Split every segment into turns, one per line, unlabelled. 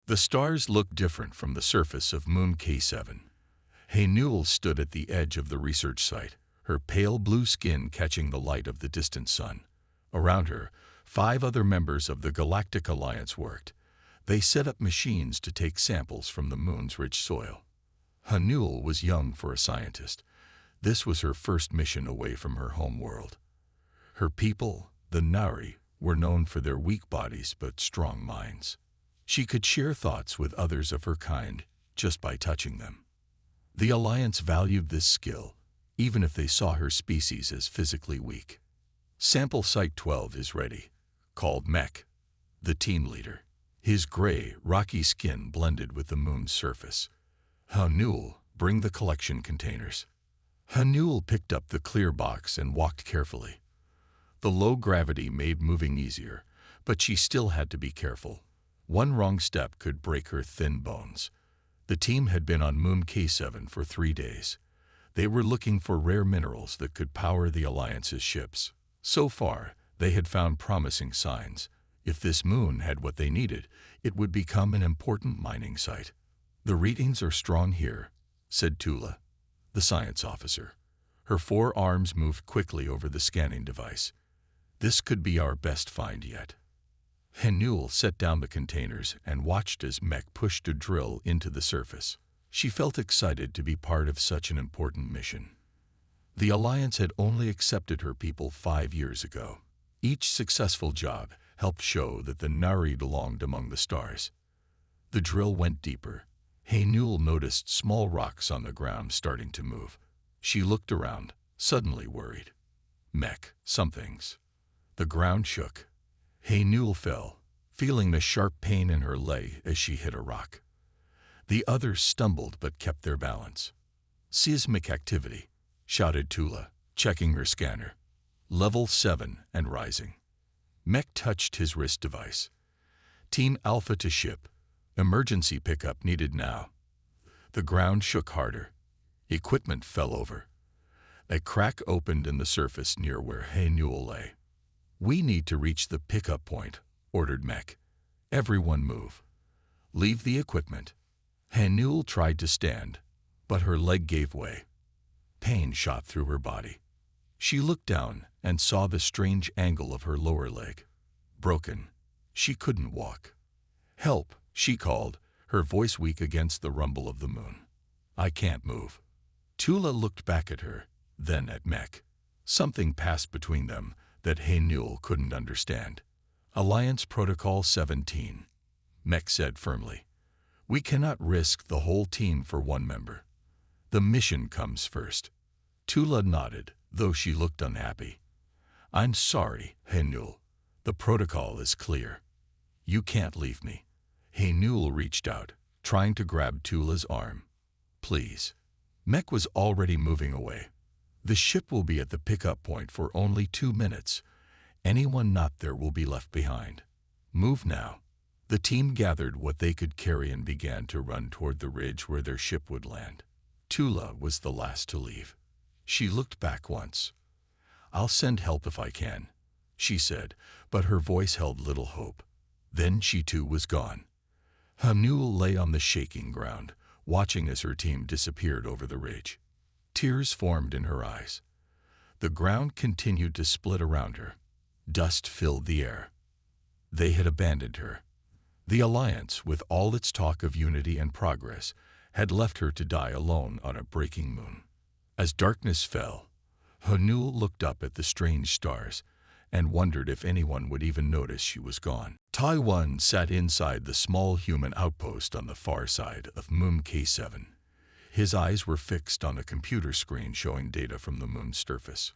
The stars looked different from the surface of Moon K7. Newell stood at the edge of the research site, her pale blue skin catching the light of the distant sun. Around her, 5 other members of the Galactic Alliance worked. They set up machines to take samples from the moon's rich soil. Newell was young for a scientist. This was her first mission away from her home world. Her people, the Nari, were known for their weak bodies but strong minds. She could share thoughts with others of her kind just by touching them. The Alliance valued this skill, even if they saw her species as physically weak. Sample Site 12 is ready, called Mech, the team leader. His gray, rocky skin blended with the moon's surface. Newell, bring the collection containers. Newell picked up the clear box and walked carefully. The low gravity made moving easier, but she still had to be careful. One wrong step could break her thin bones. The team had been on Moon K7 for 3 days. They were looking for rare minerals that could power the Alliance's ships. So far, they had found promising signs. If this moon had what they needed, it would become an important mining site. "The readings are strong here," said Tula, the science officer. Her 4 arms moved quickly over the scanning device. "This could be our best find yet." Newell set down the containers and watched as Mech pushed a drill into the surface. She felt excited to be part of such an important mission. The Alliance had only accepted her people 5 years ago. Each successful job helped show that the Nari belonged among the stars. The drill went deeper. Newell noticed small rocks on the ground starting to move. She looked around, suddenly worried. "Mech, something's." The ground shook. Newell fell, feeling the sharp pain in her leg as she hit a rock. The others stumbled but kept their balance. "Seismic activity," shouted Tula, checking her scanner. "Level 7 and rising." Mech touched his wrist device. "Team Alpha to ship. Emergency pickup needed now." The ground shook harder. Equipment fell over. A crack opened in the surface near where Newell lay. "We need to reach the pickup point," ordered Mech. "Everyone move. Leave the equipment." Newell tried to stand, but her leg gave way. Pain shot through her body. She looked down and saw the strange angle of her lower leg. Broken. She couldn't walk. "Help," she called, her voice weak against the rumble of the moon. "I can't move." Tula looked back at her, then at Mech. Something passed between them that Newell couldn't understand. "Alliance Protocol 17, Mech said firmly. "We cannot risk the whole team for one member. The mission comes first." Tula nodded, though she looked unhappy. "I'm sorry, Newell. The protocol is clear. You can't leave me." Newell reached out, trying to grab Tula's arm. "Please." Mech was already moving away. "The ship will be at the pickup point for only 2 minutes. Anyone not there will be left behind. Move now." The team gathered what they could carry and began to run toward the ridge where their ship would land. Tula was the last to leave. She looked back once. "I'll send help if I can," she said, but her voice held little hope. Then she too was gone. Newell lay on the shaking ground, watching as her team disappeared over the ridge. Tears formed in her eyes. The ground continued to split around her. Dust filled the air. They had abandoned her. The Alliance, with all its talk of unity and progress, had left her to die alone on a breaking moon. As darkness fell, Newell looked up at the strange stars and wondered if anyone would even notice she was gone. Taiwan sat inside the small human outpost on the far side of Moon K7. His eyes were fixed on a computer screen showing data from the moon's surface.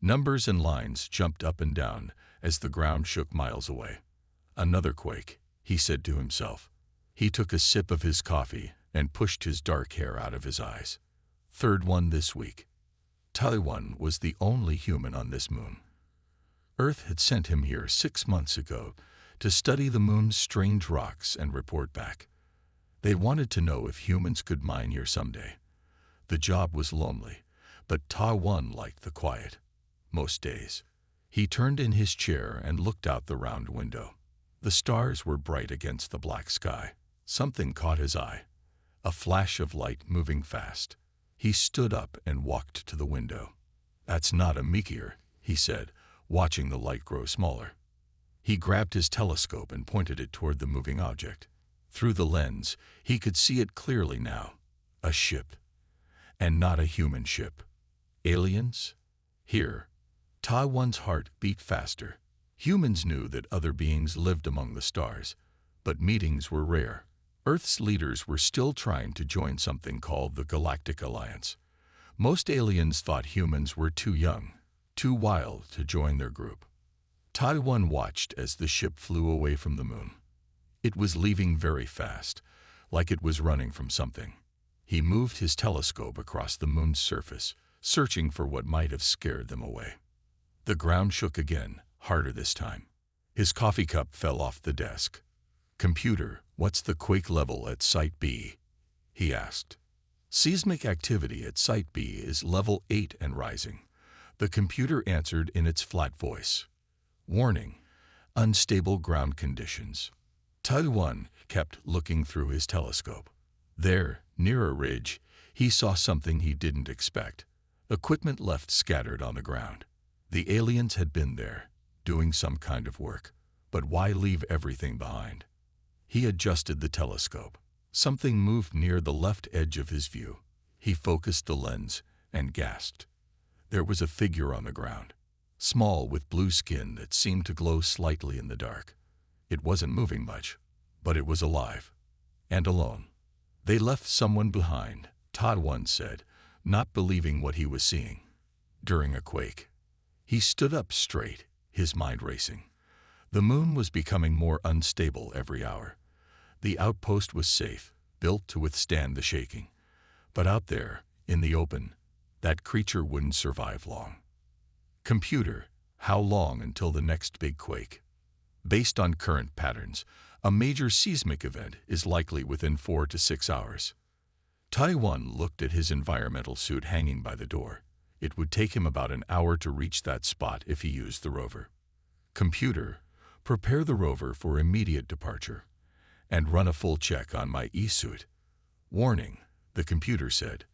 Numbers and lines jumped up and down as the ground shook miles away. "Another quake," he said to himself. He took a sip of his coffee and pushed his dark hair out of his eyes. "Third one this week." Taiwan was the only human on this moon. Earth had sent him here 6 months ago to study the moon's strange rocks and report back. They wanted to know if humans could mine here someday. The job was lonely, but Taiwan liked the quiet. Most days, he turned in his chair and looked out the round window. The stars were bright against the black sky. Something caught his eye, a flash of light moving fast. He stood up and walked to the window. "That's not a meteor," he said, watching the light grow smaller. He grabbed his telescope and pointed it toward the moving object. Through the lens, he could see it clearly now. A ship. And not a human ship. Aliens? Here. Taiwan's heart beat faster. Humans knew that other beings lived among the stars, but meetings were rare. Earth's leaders were still trying to join something called the Galactic Alliance. Most aliens thought humans were too young, too wild to join their group. Taiwan watched as the ship flew away from the moon. It was leaving very fast, like it was running from something. He moved his telescope across the moon's surface, searching for what might have scared them away. The ground shook again, harder this time. His coffee cup fell off the desk. "Computer, what's the quake level at Site B?" he asked. "Seismic activity at Site B is level 8 and rising," the computer answered in its flat voice. "Warning, unstable ground conditions." Taiwan kept looking through his telescope. There, near a ridge, he saw something he didn't expect. Equipment left scattered on the ground. The aliens had been there, doing some kind of work. But why leave everything behind? He adjusted the telescope. Something moved near the left edge of his view. He focused the lens and gasped. There was a figure on the ground, small with blue skin that seemed to glow slightly in the dark. It wasn't moving much, but it was alive and alone. "They left someone behind," Taiwan said, not believing what he was seeing. During a quake. He stood up straight, his mind racing. The moon was becoming more unstable every hour. The outpost was safe, built to withstand the shaking. But out there, in the open, that creature wouldn't survive long. "Computer, how long until the next big quake?" "Based on current patterns, a major seismic event is likely within 4 to 6 hours. Taiwan looked at his environmental suit hanging by the door. It would take him about an hour to reach that spot if he used the rover. "Computer, prepare the rover for immediate departure and run a full check on my e-suit." "Warning," the computer said.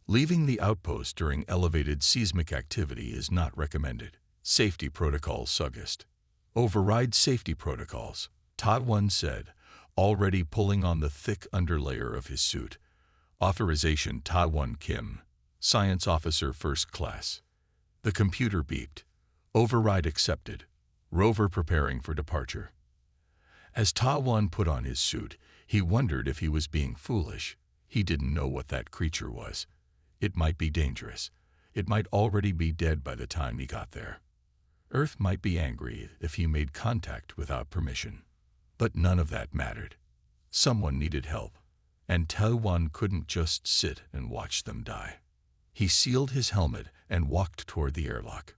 "Leaving the outpost during elevated seismic activity is not recommended. Safety protocols suggest." "Override safety protocols," Taiwan said, already pulling on the thick underlayer of his suit. "Authorization Taiwan Kim, Science Officer First Class." The computer beeped. "Override accepted. Rover preparing for departure." As Taiwan put on his suit, he wondered if he was being foolish. He didn't know what that creature was. It might be dangerous. It might already be dead by the time he got there. Earth might be angry if he made contact without permission. But none of that mattered. Someone needed help, and Taiwan couldn't just sit and watch them die. He sealed his helmet and walked toward the airlock.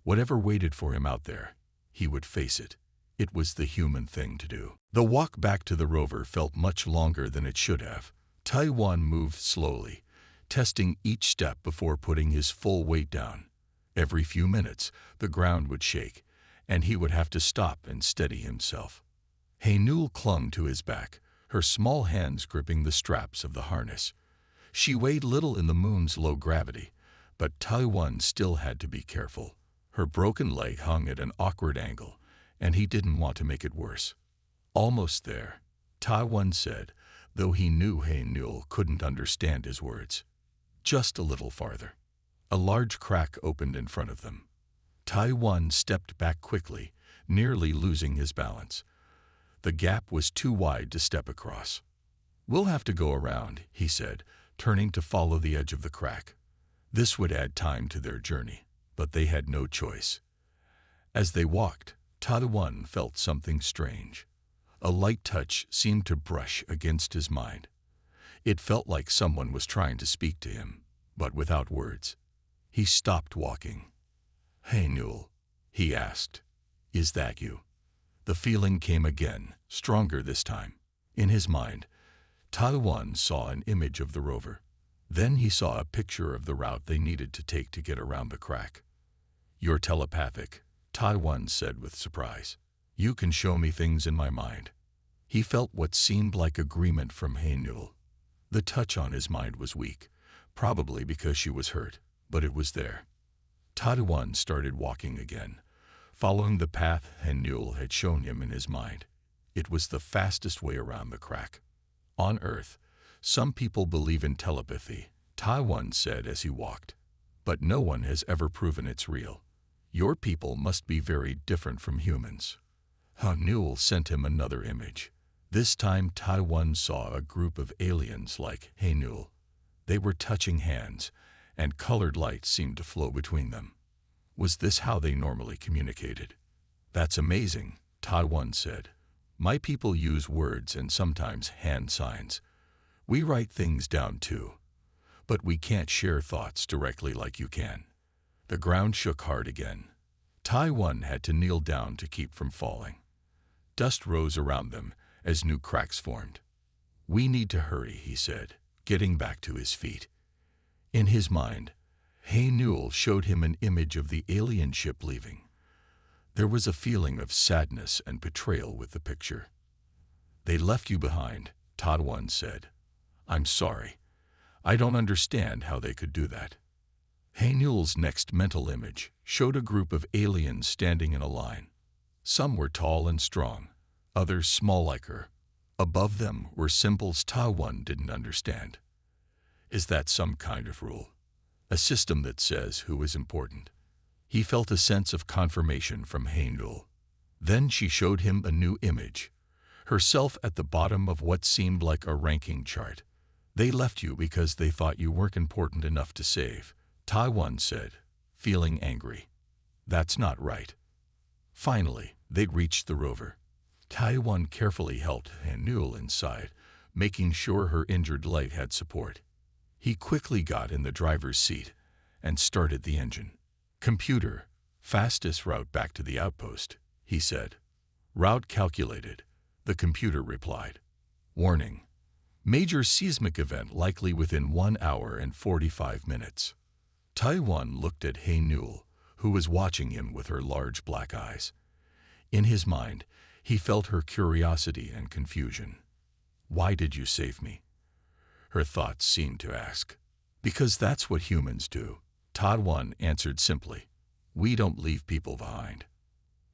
Whatever waited for him out there, he would face it. It was the human thing to do. The walk back to the rover felt much longer than it should have. Taiwan moved slowly, testing each step before putting his full weight down. Every few minutes, the ground would shake, and he would have to stop and steady himself. Haynul clung to his back, her small hands gripping the straps of the harness. She weighed little in the moon's low gravity, but Taiwan still had to be careful. Her broken leg hung at an awkward angle, and he didn't want to make it worse. "Almost there," Taiwan said, though he knew Haynul couldn't understand his words. "Just a little farther." A large crack opened in front of them. Taiwan stepped back quickly, nearly losing his balance. The gap was too wide to step across. "We'll have to go around," he said, turning to follow the edge of the crack. This would add time to their journey, but they had no choice. As they walked, Taiwan felt something strange. A light touch seemed to brush against his mind. It felt like someone was trying to speak to him, but without words. He stopped walking. "Haynul," he asked, "is that you?" The feeling came again, stronger this time. In his mind, Taiwan saw an image of the rover. Then he saw a picture of the route they needed to take to get around the crack. "You're telepathic," Taiwan said with surprise. "You can show me things in my mind." He felt what seemed like agreement from Hainul. The touch on his mind was weak, probably because she was hurt, but it was there. Taiwan started walking again, following the path Hainul had shown him in his mind. It was the fastest way around the crack. On Earth, some people believe in telepathy, Taiwan said as he walked, but no one has ever proven it's real. Your people must be very different from humans. Hainul sent him another image. This time Taiwan saw a group of aliens like Hainul. They were touching hands, and colored light seemed to flow between them. Was this how they normally communicated? That's amazing, Taiwan said. My people use words and sometimes hand signs. We write things down too. But we can't share thoughts directly like you can. The ground shook hard again. Taiwan had to kneel down to keep from falling. Dust rose around them as new cracks formed. We need to hurry, he said, getting back to his feet. In his mind, Hainul showed him an image of the alien ship leaving. There was a feeling of sadness and betrayal with the picture. They left you behind, Taiwan said. I'm sorry. I don't understand how they could do that. Hainul's next mental image showed a group of aliens standing in a line. Some were tall and strong, others small like her. Above them were symbols Taiwan didn't understand. Is that some kind of rule? A system that says who is important? He felt a sense of confirmation from Hainul. Then she showed him a new image, herself at the bottom of what seemed like a ranking chart. They left you because they thought you weren't important enough to save, Taiwan said, feeling angry. That's not right. Finally, they'd reached the rover. Taiwan carefully helped Hainul inside, making sure her injured leg had support. He quickly got in the driver's seat and started the engine. Computer, fastest route back to the outpost, he said. Route calculated, the computer replied. Warning. Major seismic event likely within 1 hour and 45 minutes. Taiwan looked at Hainul, who was watching him with her large black eyes. In his mind, he felt her curiosity and confusion. Why did you save me? Her thoughts seemed to ask. Because that's what humans do, Taiwan answered simply. We don't leave people behind.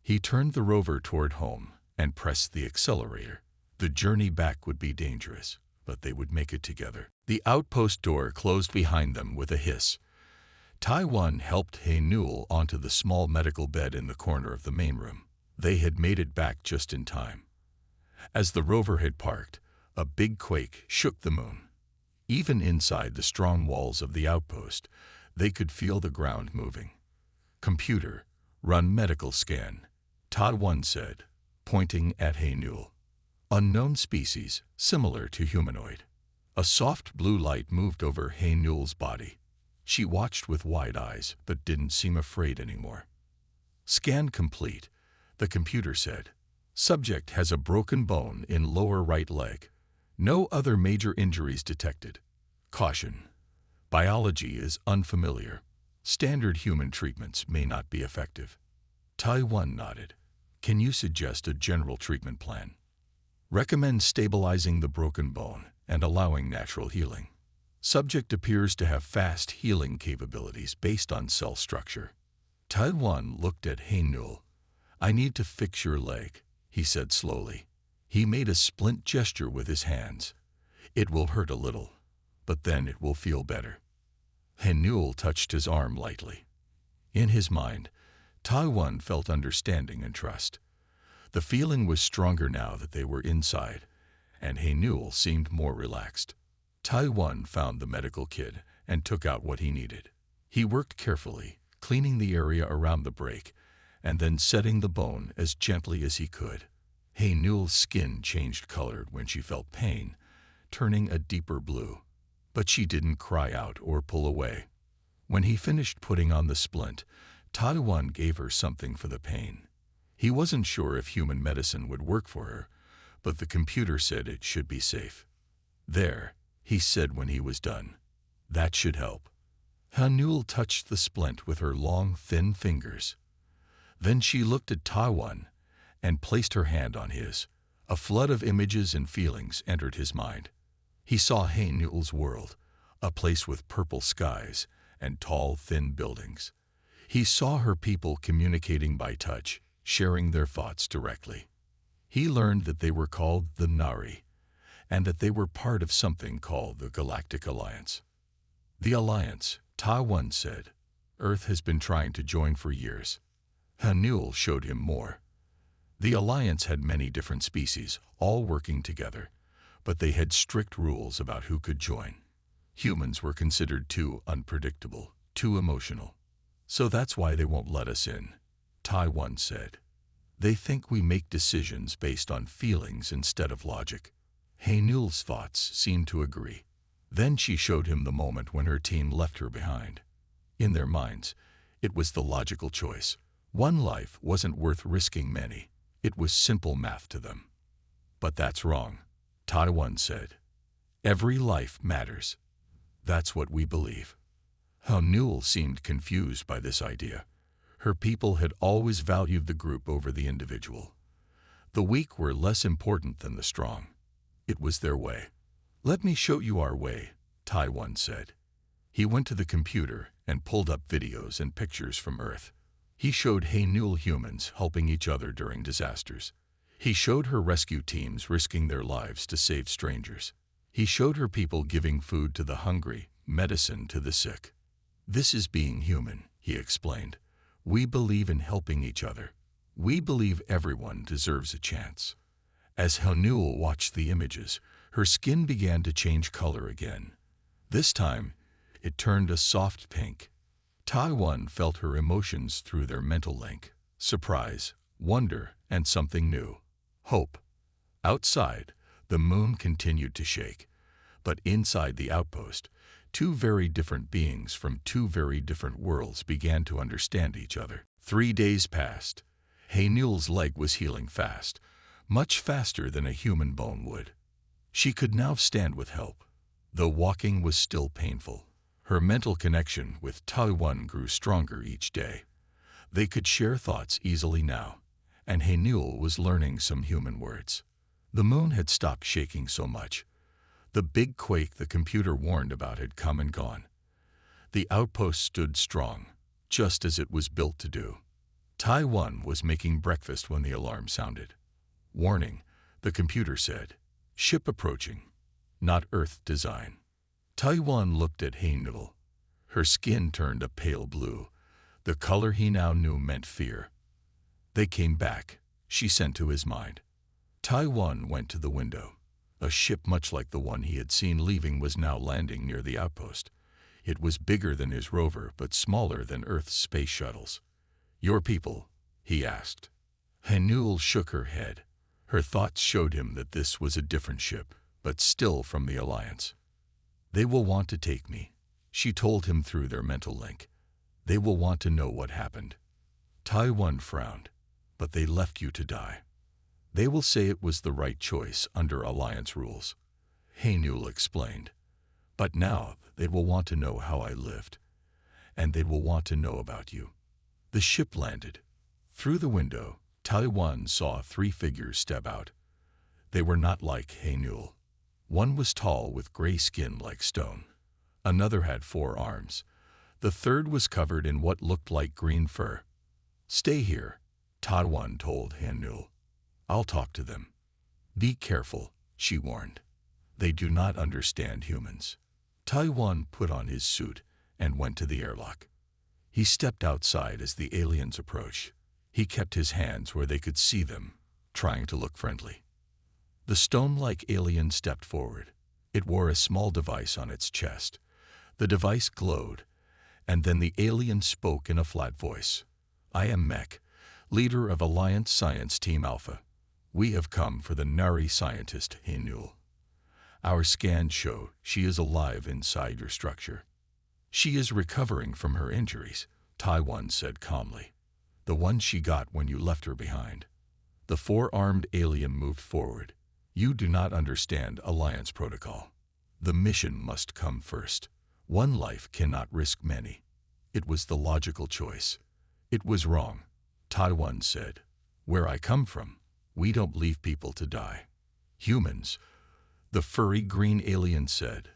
He turned the rover toward home and pressed the accelerator. The journey back would be dangerous, but they would make it together. The outpost door closed behind them with a hiss. Taiwan helped Hainul onto the small medical bed in the corner of the main room. They had made it back just in time. As the rover had parked, a big quake shook the moon. Even inside the strong walls of the outpost, they could feel the ground moving. Computer, run medical scan, Taiwan said, pointing at Hainul. Unknown species, similar to humanoid. A soft blue light moved over Hainul's body. She watched with wide eyes, but didn't seem afraid anymore. Scan complete, the computer said. Subject has a broken bone in lower right leg. No other major injuries detected. Caution. Biology is unfamiliar. Standard human treatments may not be effective. Taiwan nodded. Can you suggest a general treatment plan? Recommend stabilizing the broken bone and allowing natural healing. Subject appears to have fast healing capabilities based on cell structure. Taiwan looked at Hainul. I need to fix your leg, he said slowly. He made a splint gesture with his hands. It will hurt a little, but then it will feel better. Hainul touched his arm lightly. In his mind, Taiwan felt understanding and trust. The feeling was stronger now that they were inside, and Hainul seemed more relaxed. Taiwan found the medical kit and took out what he needed. He worked carefully, cleaning the area around the break, and then setting the bone as gently as he could. Hainul's skin changed color when she felt pain, turning a deeper blue. But she didn't cry out or pull away. When he finished putting on the splint, Taiwan gave her something for the pain. He wasn't sure if human medicine would work for her, but the computer said it should be safe. There, he said when he was done. That should help. Hainul touched the splint with her long, thin fingers. Then she looked at Taiwan and placed her hand on his. A flood of images and feelings entered his mind. He saw Haynul's world, a place with purple skies and tall, thin buildings. He saw her people communicating by touch, sharing their thoughts directly. He learned that they were called the Nari, and that they were part of something called the Galactic Alliance. The Alliance, Ta-One said. Earth has been trying to join for years. Haynul showed him more. The Alliance had many different species, all working together, but they had strict rules about who could join. Humans were considered too unpredictable, too emotional. So that's why they won't let us in, Ta-One said. They think we make decisions based on feelings instead of logic. Haynul's thoughts seemed to agree. Then she showed him the moment when her team left her behind. In their minds, it was the logical choice. One life wasn't worth risking many. It was simple math to them. But that's wrong, Ta-One said. Every life matters. That's what we believe. Haynul seemed confused by this idea. Her people had always valued the group over the individual. The weak were less important than the strong. It was their way. Let me show you our way, Ta-One said. He went to the computer and pulled up videos and pictures from Earth. He showed Haynul humans helping each other during disasters. He showed her rescue teams risking their lives to save strangers. He showed her people giving food to the hungry, medicine to the sick. This is being human, he explained. We believe in helping each other. We believe everyone deserves a chance. As Haynul watched the images, her skin began to change color again. This time, it turned a soft pink. Ta-One felt her emotions through their mental link: surprise, wonder, and something new: hope. Outside, the moon continued to shake, but inside the outpost, two very different beings from two very different worlds began to understand each other. 3 days passed. Haynul's leg was healing fast, much faster than a human bone would. She could now stand with help, though walking was still painful. Her mental connection with Ta-One grew stronger each day. They could share thoughts easily now, and Haynul was learning some human words. The moon had stopped shaking so much. The big quake the computer warned about had come and gone. The outpost stood strong, just as it was built to do. Ta-One was making breakfast when the alarm sounded. Warning, the computer said. Ship approaching. Not Earth design. Ta-One looked at Haynul. Her skin turned a pale blue. The color he now knew meant fear. They came back, she sent to his mind. Ta-One went to the window. A ship much like the one he had seen leaving was now landing near the outpost. It was bigger than his rover, but smaller than Earth's space shuttles. Your people? He asked. Haynul shook her head. Her thoughts showed him that this was a different ship, but still from the Alliance. They will want to take me, she told him through their mental link. They will want to know what happened. Ta-One frowned. But they left you to die. They will say it was the right choice under Alliance rules. Haynul explained. But now they will want to know how I lived. And they will want to know about you. The ship landed. Through the window, Ta-One saw 3 figures step out. They were not like Haynul. One was tall with gray skin like stone. Another had 4 arms. The third was covered in what looked like green fur. Stay here, Ta-One told Haynul. I'll talk to them. Be careful, she warned. They do not understand humans. Ta-One put on his suit and went to the airlock. He stepped outside as the aliens approached. He kept his hands where they could see them, trying to look friendly. The stone-like alien stepped forward. It wore a small device on its chest. The device glowed, and then the alien spoke in a flat voice. I am Mech, leader of Alliance Science Team Alpha. We have come for the Nari scientist, Haynul. Our scans show she is alive inside your structure. She is recovering from her injuries, Ta-One said calmly. The ones she got when you left her behind. The 4-armed alien moved forward. You do not understand Alliance protocol. The mission must come first. One life cannot risk many. It was the logical choice. It was wrong, Ta-One said. Where I come from, we don't leave people to die. Humans, the furry green alien said,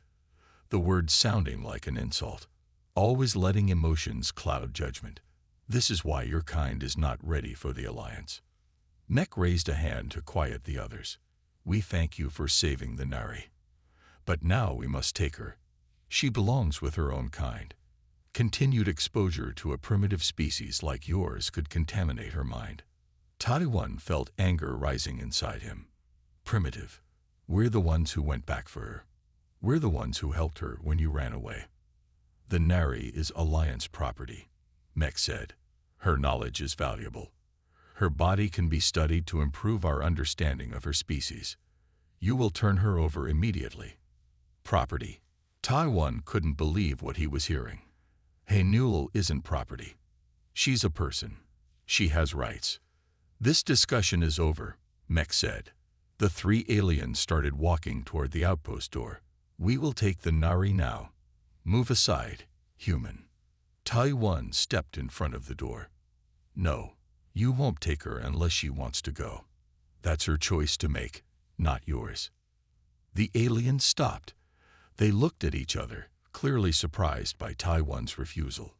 the word sounding like an insult, always letting emotions cloud judgment. This is why your kind is not ready for the alliance. Mech raised a hand to quiet the others. We thank you for saving the Nari. But now we must take her. She belongs with her own kind. Continued exposure to a primitive species like yours could contaminate her mind. Taiwan felt anger rising inside him. Primitive. We're the ones who went back for her. We're the ones who helped her when you ran away. The Nari is Alliance property, Mech said. Her knowledge is valuable. Her body can be studied to improve our understanding of her species. You will turn her over immediately. Property. Taiwan couldn't believe what he was hearing. Hey, Newell isn't property. She's a person. She has rights. This discussion is over, Mech said. The three aliens started walking toward the outpost door. We will take the Nari now. Move aside, human. Taiwan stepped in front of the door. No, you won't take her unless she wants to go. That's her choice to make, not yours. The aliens stopped. They looked at each other, clearly surprised by Taiwan's refusal.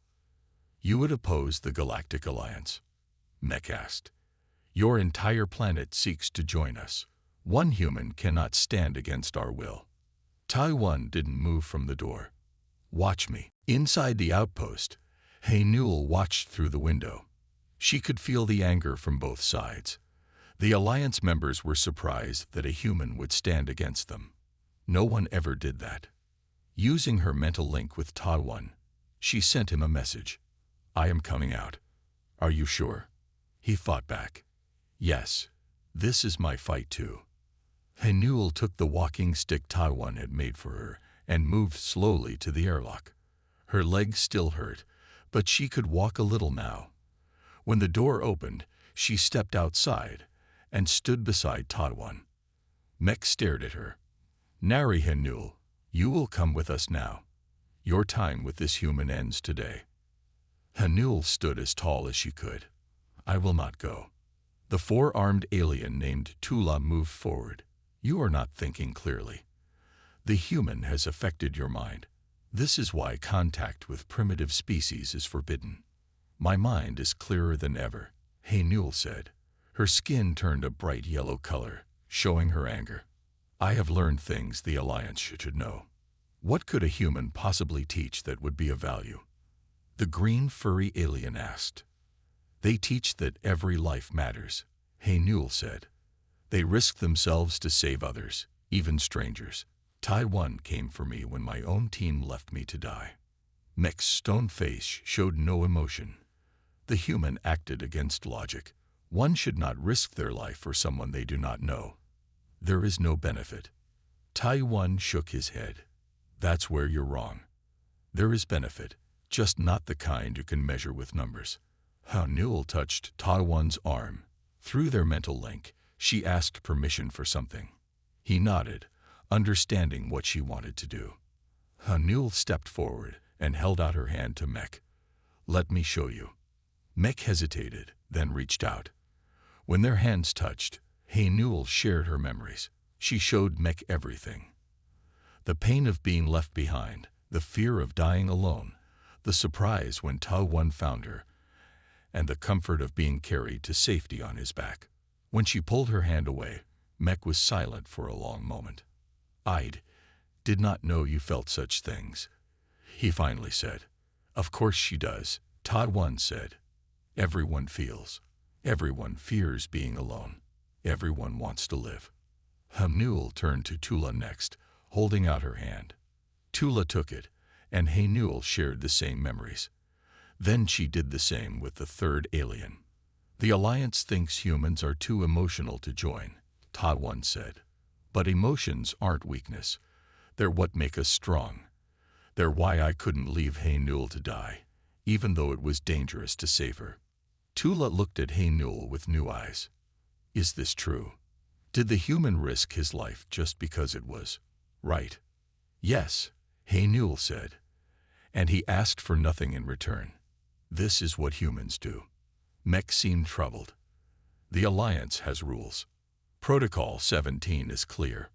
You would oppose the Galactic Alliance? Mech asked. Your entire planet seeks to join us. One human cannot stand against our will. Taiwan didn't move from the door. Watch me. Inside the outpost, Hey Newell watched through the window. She could feel the anger from both sides. The Alliance members were surprised that a human would stand against them. No one ever did that. Using her mental link with Taiwan, she sent him a message. I am coming out. Are you sure? He fought back. Yes, this is my fight too. Hey Newell took the walking stick Taiwan had made for her and moved slowly to the airlock. Her legs still hurt, but she could walk a little now. When the door opened, she stepped outside and stood beside Taiwan. Mech stared at her. Nari Newell, you will come with us now. Your time with this human ends today. Newell stood as tall as she could. I will not go. The four-armed alien named Tula moved forward. You are not thinking clearly. The human has affected your mind. This is why contact with primitive species is forbidden. My mind is clearer than ever, Hey Newell said. Her skin turned a bright yellow color, showing her anger. I have learned things the Alliance should know. What could a human possibly teach that would be of value? The green furry alien asked. They teach that every life matters, Hey Newell said. They risk themselves to save others, even strangers. Taiwan came for me when my own team left me to die. Mech's stone face showed no emotion. The human acted against logic. One should not risk their life for someone they do not know. There is no benefit. Taiwan shook his head. That's where you're wrong. There is benefit, just not the kind you can measure with numbers. Newell touched Taiwan's arm. Through their mental link, she asked permission for something. He nodded, understanding what she wanted to do. Newell stepped forward and held out her hand to Mech. Let me show you. Mech hesitated, then reached out. When their hands touched, Hey Newell shared her memories. She showed Mech everything. The pain of being left behind, the fear of dying alone, the surprise when Taiwan found her, and the comfort of being carried to safety on his back. When she pulled her hand away, Mech was silent for a long moment. I did not know you felt such things, he finally said. Of course she does, Taiwan said. Everyone feels. Everyone fears being alone. Everyone wants to live. Newell turned to Tula next, holding out her hand. Tula took it, and Hey Newell shared the same memories. Then she did the same with the third alien. The Alliance thinks humans are too emotional to join, Taiwan said. But emotions aren't weakness. They're what make us strong. They're why I couldn't leave Hey Newell to die, even though it was dangerous to save her. Tula looked at Hey Newell with new eyes. Is this true? Did the human risk his life just because it was right? Yes, Hey Newell said. And he asked for nothing in return. This is what humans do. Mech seemed troubled. The Alliance has rules. Protocol 17 is clear.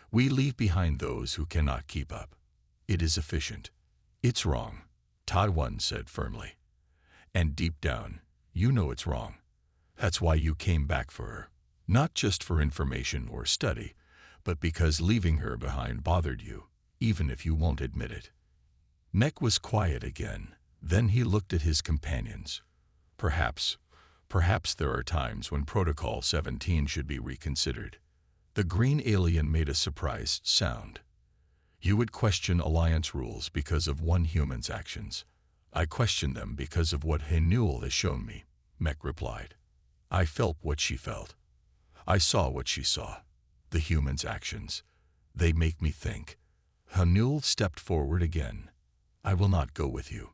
We leave behind those who cannot keep up. It is efficient. It's wrong, Taiwan said firmly. And deep down, you know it's wrong. That's why you came back for her. Not just for information or study, but because leaving her behind bothered you, even if you won't admit it. Mech was quiet again. Then he looked at his companions. Perhaps there are times when Protocol 17 should be reconsidered. The green alien made a surprised sound. You would question Alliance rules because of one human's actions. I question them because of what Hanuel has shown me, Mech replied. I felt what she felt. I saw what she saw. The human's actions. They make me think. Hanuel stepped forward again. I will not go with you.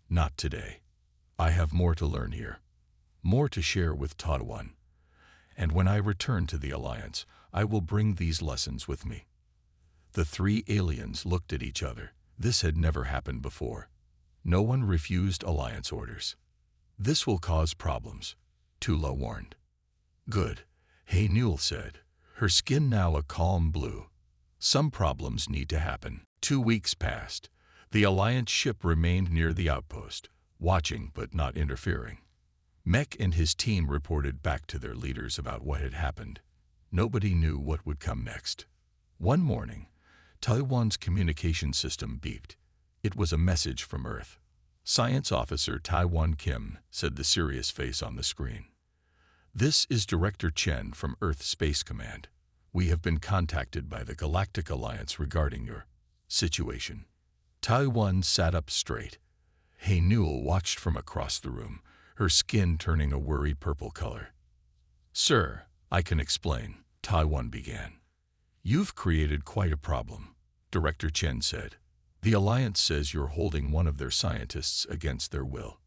Not today. I have more to learn here. More to share with Taiwan. And when I return to the Alliance, I will bring these lessons with me. The three aliens looked at each other. This had never happened before. No one refused Alliance orders. This will cause problems, Tula warned. Good, Hanuel said, her skin now a calm blue. Some problems need to happen. 2 weeks passed. The Alliance ship remained near the outpost, watching but not interfering. Mech and his team reported back to their leaders about what had happened. Nobody knew what would come next. One morning, Taiwan's communication system beeped. It was a message from Earth. Science Officer Taiwan Kim, said the serious face on the screen. This is Director Chen from Earth Space Command. We have been contacted by the Galactic Alliance regarding your situation. Taiwan sat up straight. Hanuel watched from across the room, her skin turning a worried purple color. Sir, I can explain, Taiwan began. You've created quite a problem, Director Chen said. The Alliance says you're holding one of their scientists against their will.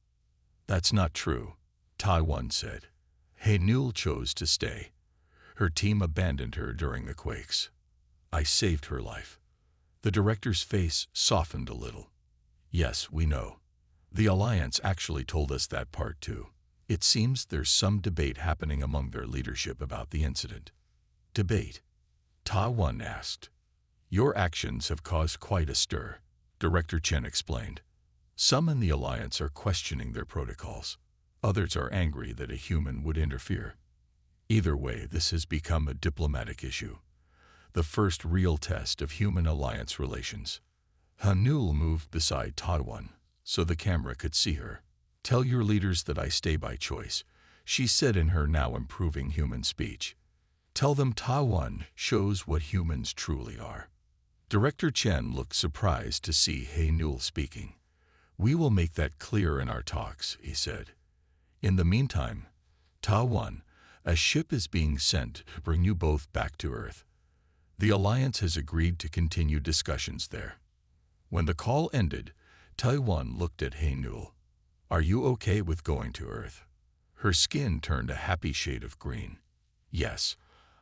That's not true, Taiwan said. Hanuel chose to stay. Her team abandoned her during the quakes. I saved her life. The director's face softened a little. Yes, we know. The Alliance actually told us that part too. It seems there's some debate happening among their leadership about the incident. Debate? Taiwan asked. Your actions have caused quite a stir, Director Chen explained. Some in the Alliance are questioning their protocols. Others are angry that a human would interfere. Either way, this has become a diplomatic issue. The first real test of human-Alliance relations. Hanuel moved beside Taiwan, so the camera could see her. Tell your leaders that I stay by choice, she said in her now improving human speech. Tell them Taiwan shows what humans truly are. Director Chen looked surprised to see Hanuel speaking. We will make that clear in our talks, he said. In the meantime, Taiwan, a ship is being sent to bring you both back to Earth. The Alliance has agreed to continue discussions there. When the call ended, Taiwan looked at Hanuel. Are you okay with going to Earth? Her skin turned a happy shade of green. Yes,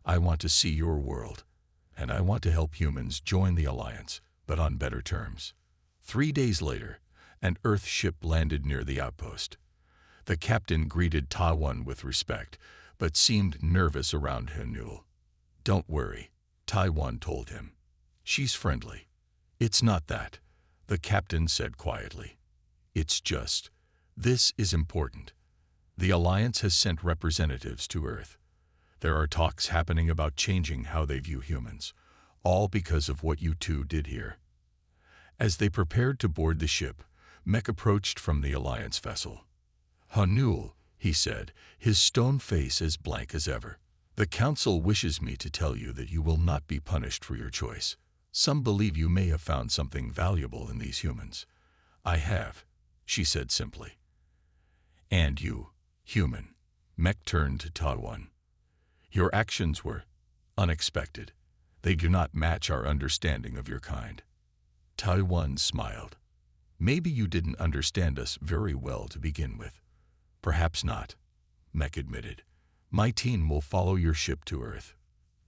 I want to see your world, and I want to help humans join the Alliance, but on better terms. 3 days later, an Earth ship landed near the outpost. The captain greeted Taiwan with respect, but seemed nervous around Hanuel. Don't worry, Taiwan told him. She's friendly. It's not that, the captain said quietly. It's just, this is important. The Alliance has sent representatives to Earth. There are talks happening about changing how they view humans, all because of what you two did here. As they prepared to board the ship, Mech approached from the Alliance vessel. Hanuel, he said, his stone face as blank as ever. The Council wishes me to tell you that you will not be punished for your choice. Some believe you may have found something valuable in these humans. I have, she said simply. And you, human, Mech turned to Taiwan. Your actions were unexpected. They do not match our understanding of your kind. Taiwan smiled. Maybe you didn't understand us very well to begin with. Perhaps not, Mech admitted. My team will follow your ship to Earth.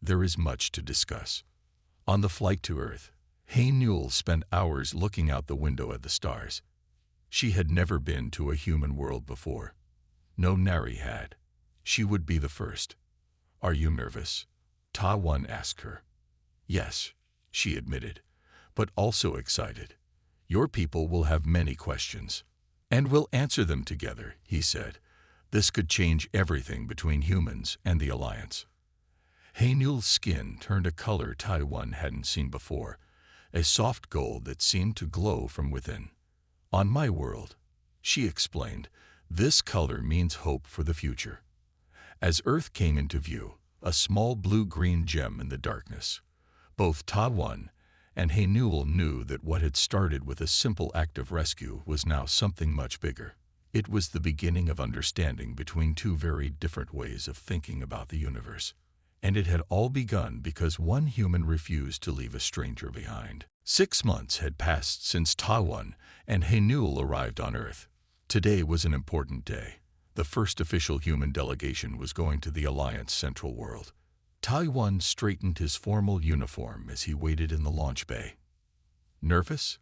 There is much to discuss. On the flight to Earth, Hanuel spent hours looking out the window at the stars. She had never been to a human world before. No Nari had. She would be the first. "Are you nervous?" Ta Wan asked her. "Yes," she admitted, "but also excited. Your people will have many questions. And we'll answer them together," he said. This could change everything between humans and the Alliance. Haenul's skin turned a color Ta Wan hadn't seen before, a soft gold that seemed to glow from within. "On my world," she explained, "this color means hope for the future." As Earth came into view, a small blue-green gem in the darkness, both Ta Wan and Haenul knew that what had started with a simple act of rescue was now something much bigger. It was the beginning of understanding between two very different ways of thinking about the universe. And it had all begun because one human refused to leave a stranger behind. 6 months had passed since Ta Wan and Haenul arrived on Earth. Today was an important day. The first official human delegation was going to the Alliance Central World. Ta Wan straightened his formal uniform as he waited in the launch bay. "Nervous?"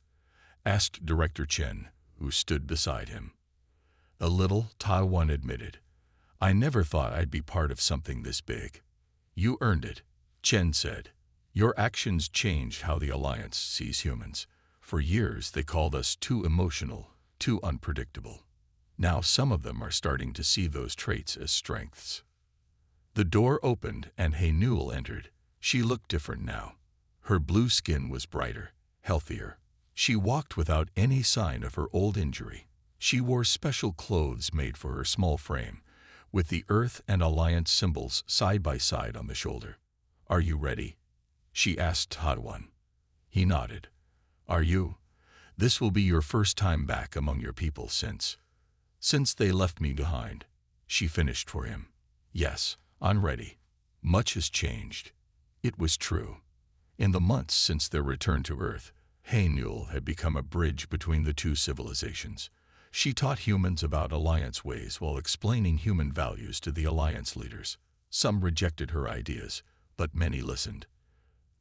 asked Director Chen, who stood beside him. "A little," Ta Wan admitted. "I never thought I'd be part of something this big." "You earned it," Chen said. "Your actions changed how the Alliance sees humans. For years they called us too emotional, too unpredictable. Now some of them are starting to see those traits as strengths." The door opened and Haenul entered. She looked different now. Her blue skin was brighter, healthier. She walked without any sign of her old injury. She wore special clothes made for her small frame, with the Earth and Alliance symbols side by side on the shoulder. "Are you ready?" she asked Ta Wan. He nodded. "Are you? This will be your first time back among your people since they left me behind," she finished for him. "Yes, I'm ready. Much has changed." It was true. In the months since their return to Earth, Haenul had become a bridge between the two civilizations. She taught humans about Alliance ways while explaining human values to the Alliance leaders. Some rejected her ideas, but many listened.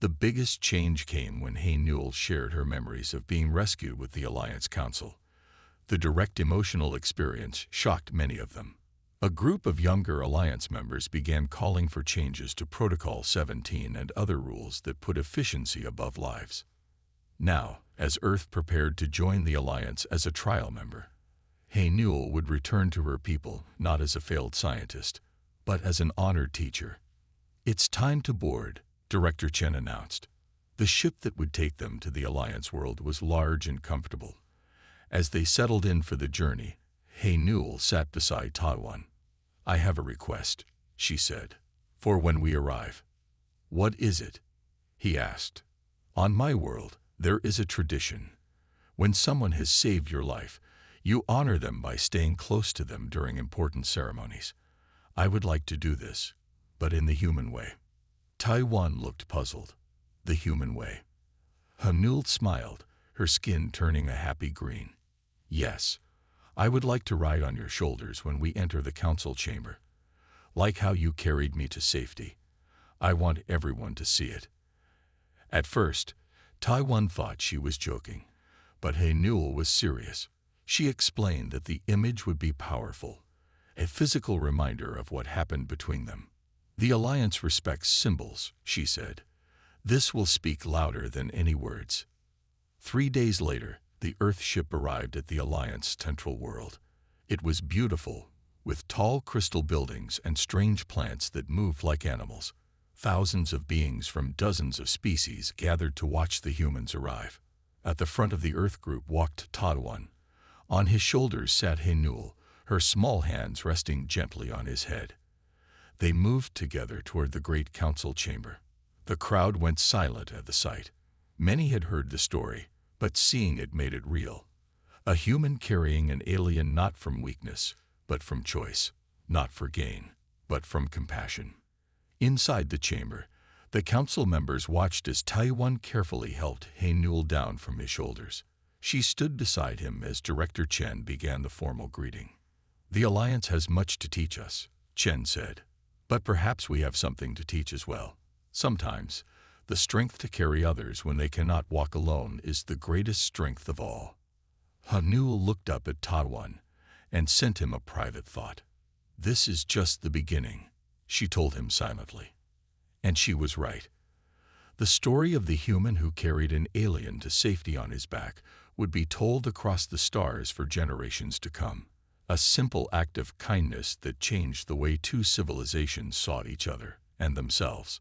The biggest change came when Haenul shared her memories of being rescued with the Alliance Council. The direct emotional experience shocked many of them. A group of younger Alliance members began calling for changes to Protocol 17 and other rules that put efficiency above lives. Now, as Earth prepared to join the Alliance as a trial member, Haenul would return to her people not as a failed scientist, but as an honored teacher. "It's time to board," Director Chen announced. The ship that would take them to the Alliance world was large and comfortable. As they settled in for the journey, Haenul sat beside Ta Wan. "I have a request," she said, "for when we arrive." "What is it?" he asked. "On my world, there is a tradition. When someone has saved your life, you honor them by staying close to them during important ceremonies. I would like to do this, but in the human way." Ta Wan looked puzzled. The human way. Haenul smiled, her skin turning a happy green. "Yes, I would like to ride on your shoulders when we enter the council chamber. Like how you carried me to safety. I want everyone to see it." At first, Ta Wan thought she was joking, but Haenul was serious. She explained that the image would be powerful, a physical reminder of what happened between them. "The Alliance respects symbols," she said. "This will speak louder than any words." 3 days later, the Earth ship arrived at the Alliance Central World. It was beautiful, with tall crystal buildings and strange plants that moved like animals. Thousands of beings from dozens of species gathered to watch the humans arrive. At the front of the Earth group walked Ta Wan. On his shoulders sat Haenul, her small hands resting gently on his head. They moved together toward the great council chamber. The crowd went silent at the sight. Many had heard the story, but seeing it made it real. A human carrying an alien not from weakness, but from choice, not for gain, but from compassion. Inside the chamber, the council members watched as Ta Wan carefully helped Haenul down from his shoulders. She stood beside him as Director Chen began the formal greeting. "The Alliance has much to teach us," Chen said. "But perhaps we have something to teach as well. Sometimes, the strength to carry others when they cannot walk alone is the greatest strength of all." Haenul looked up at Ta Wan and sent him a private thought. "This is just the beginning," she told him silently. And she was right. The story of the human who carried an alien to safety on his back would be told across the stars for generations to come. A simple act of kindness that changed the way two civilizations saw each other and themselves.